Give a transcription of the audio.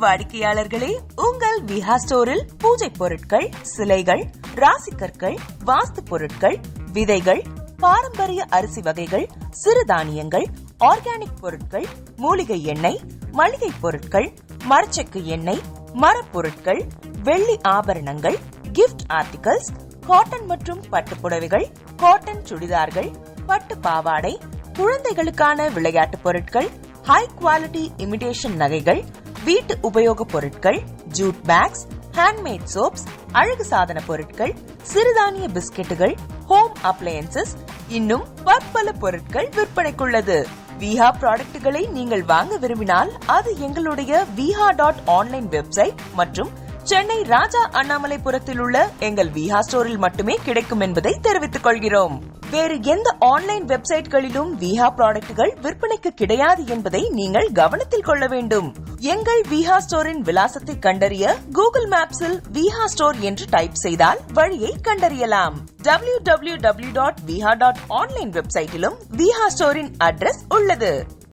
வாடிக்கையாளர்களே, உங்கள் விஹா ஸ்டோரில் பூஜை பொருட்கள், சிலைகள், ராசிக்கற்கள், வாஸ்து பொருட்கள், விதைகள், பாரம்பரிய அரிசி வகைகள், சிறுதானியங்கள், ஆர்கானிக் பொருட்கள், மூலிகை எண்ணெய், மளிகை பொருட்கள், மரச்செக்கு எண்ணெய், மரப்பொருட்கள், வெள்ளி ஆபரணங்கள், கிஃப்ட் ஆர்டிகல்ஸ், காட்டன் மற்றும் பட்டு புடவைகள், காட்டன் சுடிதார்கள், பட்டு பாவாடை, குழந்தைகளுக்கான விளையாட்டு பொருட்கள், ஹை குவாலிட்டி இமிடேஷன் நகைகள், வீட்டு உபயோக பொருட்கள், ஜூட் பேக்ஸ், ஹேண்ட்மேட் சோப்ஸ், அழகு சாதன பொருட்கள், சிறுதானிய பிஸ்கெட்டுகள், ஹோம் அப்ளையன்சஸ், இன்னும் பற்பல பொருட்கள் விற்பனைக்குள்ளது. விஹா ப்ராடக்ட்களை நீங்கள் வாங்க விரும்பினால் அது எங்களுடைய viha.online வெப்சைட் மற்றும் சென்னை ராஜா அண்ணாமலைபுரத்தில் உள்ள எங்கள் விஹா ஸ்டோரில் மட்டுமே கிடைக்கும் என்பதை தெரிவித்துக் கொள்கிறோம். வேறு எந்த ஆன்லைன் வெப்சைட்களிலும் விஹா ப்ராடக்ட்கள் விற்பனைக்கு கிடையாது என்பதை நீங்கள் கவனத்தில் கொள்ள வேண்டும். எங்கள் விஹா ஸ்டோரின் விலாசத்தை கண்டறிய கூகுள் மேப்ஸில் விஹா ஸ்டோர் என்று டைப் செய்தால் வழியை கண்டறியலாம். www.viha.online வெப்சைட்டிலும் விஹா ஸ்டோரின் அட்ரஸ் உள்ளது.